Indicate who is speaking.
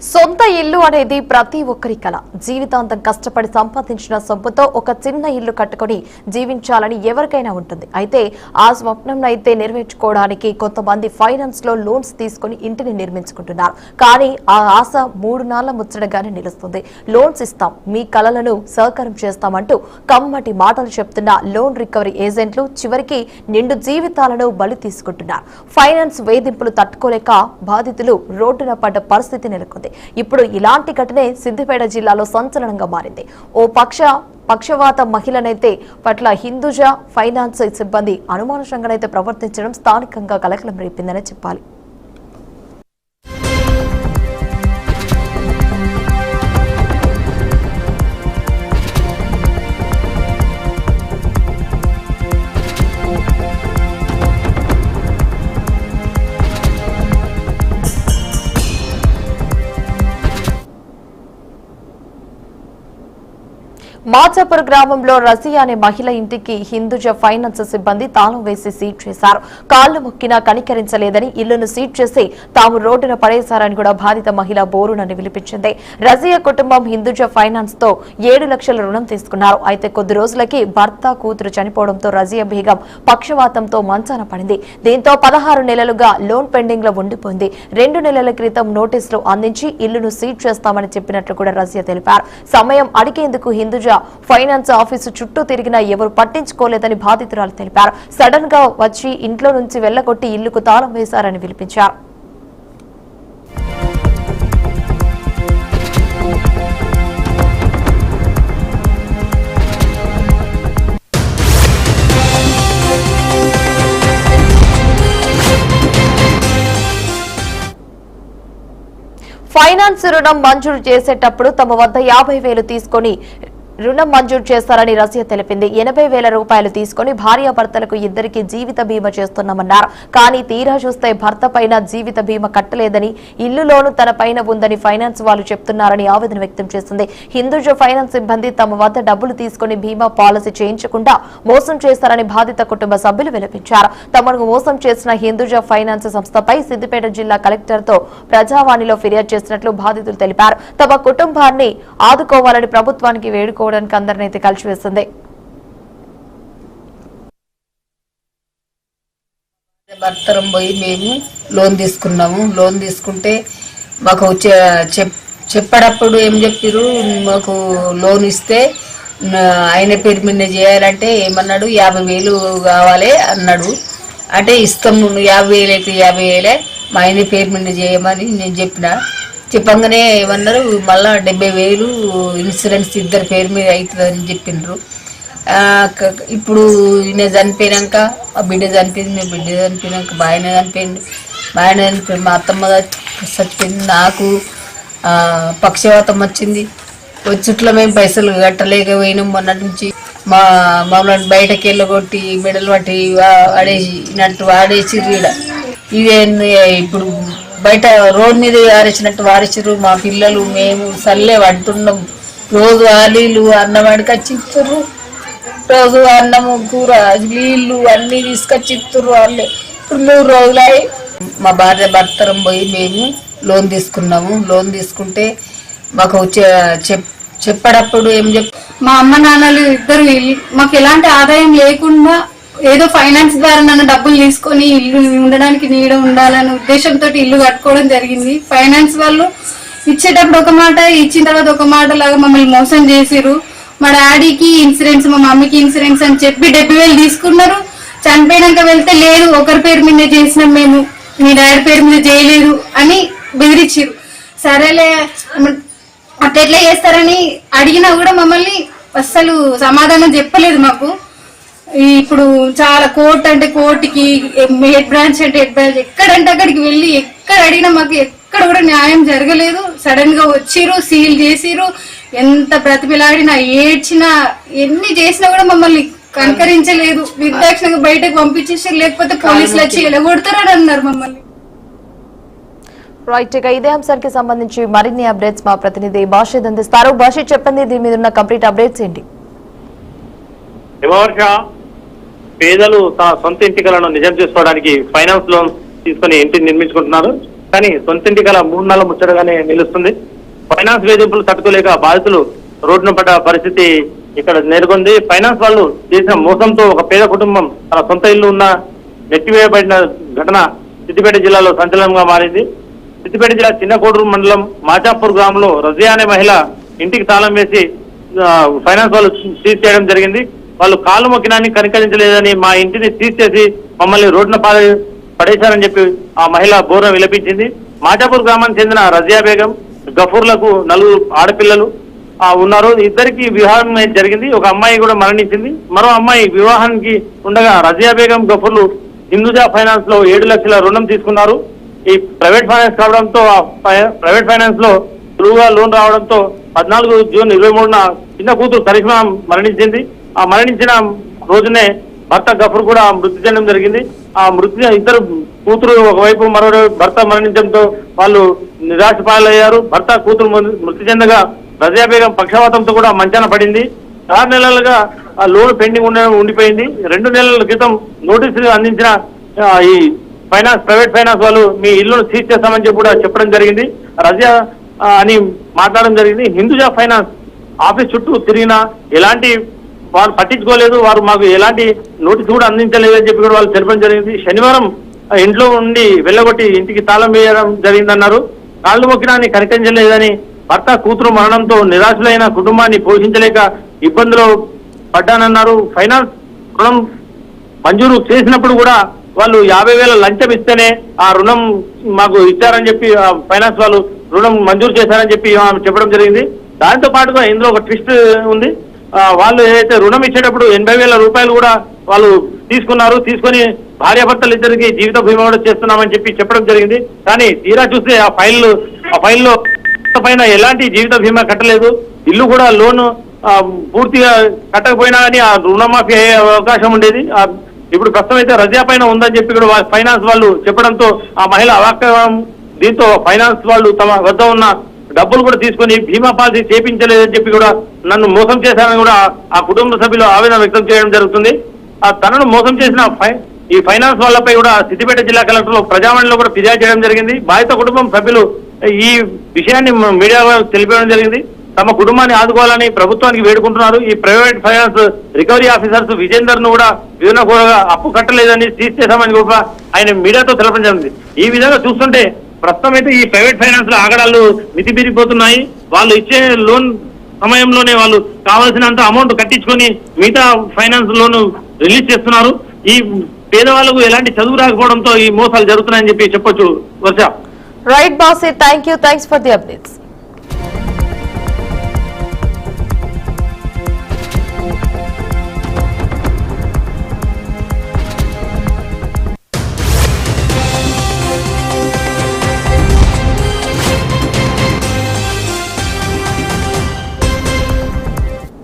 Speaker 1: సొంత ఇల్లు అనేది ప్రతి ఒక్కరి కల. జీవితాంతం కష్టపడి సంపాదించిన సొమ్ముతో ఒక చిన్న ఇల్లు కట్టుకొని జీవించాలని ఎవరికైనా ఉంటుంది. అయితే ఆ స్వప్నం అయితే నెరవేర్చుకోవడానికి కొంతమంది ఫైనాన్స్ లో లోన్స్ తీసుకుని ఇంటిని నిర్మించుకుంటున్నారు. కానీ ఆ ఆశ 3 నాళ్ల ముచ్చటగానే నిలుస్తుంది. లోన్స్ ఇస్తాం, మీ కలలను సహకారం చేస్తామంటూ కమ్మటి మాటలు చెప్తున్న లోన్ రికవరీ ఏజెంట్లు చివరికి నిండు జీవితాలను బలి తీసుకుంటున్నారు. ఫైనాన్స్ వేధింపులు తట్టుకోలేక బాధితులు రోడ్డున పడ్డ పరిస్థితి నెలకొంది. ఇప్పుడు ఇలాంటి ఘటనే సిద్దిపేట జిల్లాలో సంచలనంగా మారింది. ఓ పక్షవాత మహిళనైతే పట్ల హిందూజా ఫైనాన్స్ సిబ్బంది అనుమానశంగానైతే ప్రవర్తించడం స్థానికంగా కలకలం రేపిందనే చెప్పాలి. మాచాపూర్ గ్రామంలో రజియా అనే మహిళ ఇంటికి హిందూజా ఫైనాన్స్ సిబ్బంది తాళం వేసి సీజ్ చేశారు. కాళ్లు మొక్కినా కనికరించలేదని ఇల్లును సీజ్ చేసి తాము రోడ్డున పడేశారని కూడా బాధిత మహిళ బోరునని విలిపించింది. రజియా కుటుంబం హిందూజా ఫైనాన్స్ తో 7 లక్షల రుణం తీసుకున్నారు. అయితే కొద్ది రోజులకి భర్త కూతురు చనిపోవడంతో రజియా బేగం పక్షవాతంతో మంచాన పడింది. దీంతో 16 నెలలుగా లోన్ పెండింగ్ లో ఉండిపోయింది. 2 నెలల క్రితం నోటీసులు అందించి ఇల్లును సీజ్ చేస్తామని చెప్పినట్లు కూడా రజియా తెలిపారు. సమయం అడిగేందుకు హిందూజా ఫైనాన్స్ ఆఫీసు చుట్టూ తిరిగినా ఎవరు పట్టించుకోలేదని బాధితురాలు తెలిపారు. సడన్ గా వచ్చి ఇంట్లో నుంచి వెళ్లగొట్టి ఇల్లుకు తాళం వేశారని విలిపించారు. ఫైనాన్స్ రుణం మంజూరు చేసేటప్పుడు తమ వద్ద 50,000 తీసుకుని రుణం మంజూరు చేస్తారని రజియా తెలిపింది. 80,000 రూపాయలు తీసుకుని భార్యాభర్తలకు ఇద్దరికి జీవిత బీమా చేస్తున్నామన్నారు. కానీ తీరా చూస్తే భర్త పైన జీవిత బీమా కట్టలేదని, ఇల్లులోను తన పైన ఉందని ఫైనాన్స్ వాళ్ళు చెప్తున్నారని ఆవేదన వ్యక్తం చేసింది. హిందూజా ఫైనాన్స్ సిబ్బంది తమ వద్ద డబ్బులు తీసుకుని బీమా పాలసీ చేయించకుండా మోసం చేస్తారని బాధిత కుటుంబ సభ్యులు విలపించారు. తమను మోసం చేసిన హిందూజా ఫైనాన్స్ సంస్థపై సిద్దిపేట జిల్లా కలెక్టర్ తో ప్రజావాణిలో ఫిర్యాదు చేసినట్లు బాధితులు తెలిపారు. తమ కుటుంబాన్ని ఆదుకోవాలని ప్రభుత్వానికి వేడుకో అందరినైతే కలిసివేస్తుంది.
Speaker 2: భర్తరం పోయి మేము లోన్ తీసుకున్నాము. లోన్ తీసుకుంటే మాకు చెప్పేటప్పుడు ఏం చెప్పారు, మాకు లోన్ ఇస్తే ఆయన పేరు మీద చేయాలంటే ఏమన్నాడు, 50,000 కావాలి అన్నాడు. అంటే ఇస్తాము, 50,000 అయితే 50,000 మా ఆయన పేరు మీద చేయమని నేను చెప్పంగానే ఏమన్నారు, మళ్ళా 70,000 ఇన్సూరెన్స్ ఇద్దరు పేరు మీద అవుతుందని చెప్పిండ్రు. ఇప్పుడు ఈయన చనిపోయినాక మా బిడ్డ చనిపోయింది, మీ బిడ్డ చనిపోయినాక మా ఆయన చనిపోయింది, మా అత్తమ్మ చచ్చిపోయింది, నాకు పక్షవాతం వచ్చింది. వచ్చుట్లో మేము పైసలు కట్టలేకపోయినాం. మొన్నటి నుంచి మమ్మల్ని బయటకి వెళ్ళగొట్టి మెడలు పట్టి ఆడేసిర్రు. ఇదే ఇప్పుడు బయట రోడ్ మీద వారేసినట్టు వారేసారు. మా పిల్లలు మేము సల్లే వంటున్నాం. రోజు ఆలీలు అన్నం అడికొచ్చి ఇస్తారు. రోజు అన్నము కూర నీళ్ళు అన్నీ తీసుకొచ్చి ఇస్తారు వాళ్ళే. ఇప్పుడు 3 రోజులై మా భార్య భర్తరం పోయి మేము లోన్ తీసుకున్నాము. లోన్ తీసుకుంటే మాకు చెప్పేటప్పుడు ఏం
Speaker 3: మా అమ్మ నాన్నలు ఇద్దరు మాకు ఎలాంటి ఆదాయం లేకుండా ఏదో ఫైనాన్స్ ద్వారా నన్ను డబ్బులు తీసుకొని ఇల్లు ఉండడానికి నీడ ఉండాలనే ఉద్దేశంతో ఇల్లు కట్టుకోవడం జరిగింది. ఫైనాన్స్ వాళ్ళు ఇచ్చేటప్పుడు ఒక మాట, ఇచ్చిన తర్వాత ఒక మాట లాగా మమ్మల్ని మోసం చేసిరు. మా డాడీకి ఇన్సూరెన్స్, మా మమ్మీకి ఇన్సూరెన్స్ అని చెప్పి 70,000 తీసుకున్నారు. చనిపోయినాక వెళ్తే లేదు, ఒకరి పేరు మీద చేసినాం, మేము మీ డాడీ పేరు మీద చేయలేదు అని బెదిరించారు. సరేలే అట్లా చేస్తారని అడిగినా కూడా మమ్మల్ని అస్సలు సమాధానం చెప్పలేదు మాకు. ఇప్పుడు చాలా కోర్టు అంటే కోర్టుకి, హెడ్ బ్రాంచ్ అంటే హెడ్ బ్రాంచ్, ఎక్కడంటే అక్కడికి వెళ్ళి ఎక్కడ అడిగినా మాకు ఎక్కడ కూడా న్యాయం జరగలేదు. సడన్ గా వచ్చిరు, సీల్ చేసిరు. ఎంత ప్రతిపిలాడినా ఏడ్చినా ఎన్ని చేసినా కూడా మమ్మల్ని కనకరించలేదు. నిర్దాక్షిణంగా బయటకు పంపించేసారు, లేకపోతే పోలీసులు వచ్చి ఎలగొడతారని అన్నారు మమ్మల్ని.
Speaker 1: రైట్, ఇక ఇదే అంశానికి సంబంధించి మరిన్ని అప్డేట్స్ మా ప్రతినిధి బాషిద్ అందిస్తారు. బాషిద్, చెప్పండి, దీని మీద ఉన్న కంప్లీట్ అప్డేట్స్ ఏంటి?
Speaker 4: పేదలు సొంత ఇంటికలను నిజం చేసుకోవడానికి ఫైనాన్స్ లోన్ తీసుకుని ఇంటిని నిర్మించుకుంటున్నారు. కానీ సొంతింటి గల 3 నెలల ముచ్చటగానే నిలుస్తుంది. ఫైనాన్స్ వేధింపులు తట్టుకోలేక బాధితులు రోడ్డున పడ్డ పరిస్థితి ఇక్కడ నెలకొంది. ఫైనాన్స్ వాళ్ళు చేసిన మోసంతో ఒక పేద కుటుంబం తన సొంత ఇల్లు ఉన్న నెట్టివేయబడిన ఘటన సిద్దిపేట జిల్లాలో సంచలనంగా మారింది. సిద్దిపేట జిల్లా చిన్నకోడూరు మండలం మాచాపూర్ గ్రామంలో రజియా అనే మహిళ ఇంటికి తాళం వేసి ఫైనాన్స్ వాళ్ళు సీజ్ చేయడం జరిగింది. వాళ్ళు కాలు మొక్కినాన్ని కనికరించలేదని మా ఇంటిని సీజ్ చేసి మమ్మల్ని రోడ్డున పడేశారని చెప్పి ఆ మహిళ బోర విలపించింది. మాచాపూర్ గ్రామానికి చెందిన రజియా బేగం గఫూర్లకు 4 ఆడపిల్లలు ఉన్నారు. ఇద్దరికి వివాహం జరిగింది. ఒక అమ్మాయి కూడా మరణించింది. మరో అమ్మాయి వివాహానికి ఉండగా రజియా బేగం గఫూర్లు హిందూజా ఫైనాన్స్ లో 7 లక్షల రుణం తీసుకున్నారు. ఈ ప్రైవేట్ ఫైనాన్స్ కావడంతో ప్రైవేట్ ఫైనాన్స్ లో సులువుగా లోన్ రావడంతో 14 జూన్ 23న చిన్న కూతురు కరిష్మా మరణించింది. ఆ మరణించిన రోజునే భర్త గఫూర్ కూడా మృతి చెందడం జరిగింది. ఆ మృతి ఇద్దరు కూతురు ఒకవైపు మరోవైపు భర్త మరణించడంతో వాళ్ళు నిరాశ పాలయ్యారు. భర్త కూతురు మృతి చెందగా రజియా బేగం పక్షవాతంతో కూడా మంచాన పడింది. 6 నెలలుగా ఆ లోన్ పెండింగ్ ఉండిపోయింది. 2 నెలల క్రితం నోటీసులు అందించిన ఈ ప్రైవేట్ ఫైనాన్స్ వాళ్ళు మీ ఇల్లును సీజ్ చేస్తామని చెప్పి కూడా చెప్పడం జరిగింది. రజియా అని మాట్లాడడం జరిగింది. హిందూజా ఫైనాన్స్ ఆఫీస్ చుట్టూ తిరిగినా ఎలాంటి వారు పట్టించుకోలేదు. వారు మాకు ఎలాంటి నోటీసు కూడా అందించలేదు అని చెప్పి కూడా వాళ్ళు తెలపడం జరిగింది. శనివారం ఇంట్లో ఉండి వెళ్ళగొట్టి ఇంటికి తాళం వేయడం జరిగిందన్నారు. కాళ్ళు మొక్కినా కనికరించలేదని భర్త కూతురు మరణంతో నిరాశులైన కుటుంబాన్ని పోషించలేక ఇబ్బందులు పడ్డానన్నారు. ఫైనాన్స్ రుణం మంజూరు చేసినప్పుడు కూడా వాళ్ళు 50,000 లంచం ఇస్తేనే ఆ రుణం మాకు ఇచ్చారని చెప్పి ఫైనాన్స్ వాళ్ళు రుణం మంజూరు చేశారని చెప్పి చెప్పడం జరిగింది. దాంతో పాటుగా ఇందులో ఒక ట్విస్ట్ ఉంది. వాళ్ళు ఏదైతే రుణం ఇచ్చేటప్పుడు 80,000 రూపాయలు కూడా వాళ్ళు తీసుకున్నారు. తీసుకొని భార్యాభర్తలు ఇద్దరికి జీవిత బీమా కూడా చేస్తున్నామని చెప్పి చెప్పడం జరిగింది. కానీ తీరా చూస్తే ఆ ఫైల్లో పైన ఎలాంటి జీవిత బీమా కట్టలేదు. ఇల్లు కూడా లోన్ పూర్తిగా కట్టకపోయినా కానీ ఆ రుణమాఫీ అయ్యే అవకాశం ఉండేది. ఇప్పుడు ప్రస్తుతం అయితే రజియా పైన ఉందని చెప్పి కూడా ఫైనాన్స్ వాళ్ళు చెప్పడంతో ఆ మహిళ అవాక్కం. దీంతో ఫైనాన్స్ వాళ్ళు తమ వద్ద ఉన్న డబ్బులు కూడా తీసుకొని బీమా పాలసీ చేపించలేదని చెప్పి కూడా నన్ను మోసం చేశారని కూడా ఆ కుటుంబ సభ్యులు ఆవేదన వ్యక్తం చేయడం జరుగుతుంది. తనను మోసం చేసిన ఈ ఫైనాన్స్ వాళ్ళపై కూడా సిద్దిపేట జిల్లా కలెక్టర్ ప్రజావాణిలో కూడా ఫిర్యాదు చేయడం జరిగింది. బాధిత కుటుంబం సభ్యులు ఈ విషయాన్ని మీడియాలో తెలిపడం జరిగింది. తమ కుటుంబాన్ని ఆదుకోవాలని ప్రభుత్వానికి వేడుకుంటున్నారు. ఈ private finance recovery officers Vijender ను కూడా విధంగా అప్పు కట్టలేదని సీజ్ చేశామని కూడా ఆయన మీడియాతో తెలపడం జరిగింది. ఈ విధంగా చూస్తుంటే ప్రస్తుతం అయితే ఈ ప్రైవేట్ ఫైనాన్స్ లో ఆగడాలు మితిమీరిపోతున్నాయి. వాళ్ళు ఇచ్చే లోన్ సమయంలోనే వాళ్ళు కావాల్సినంత అమౌంట్ కట్టించుకొని మిగతా ఫైనాన్స్ లోన్ రిలీజ్ చేస్తున్నారు. ఈ పేదవాళ్ళకు ఎలాంటి చదువు రాకపోవడంతో ఈ మోసాలు జరుగుతున్నాయని చెప్పి చెప్పొచ్చు. Varsha.
Speaker 1: Right boss, thanks for the updates.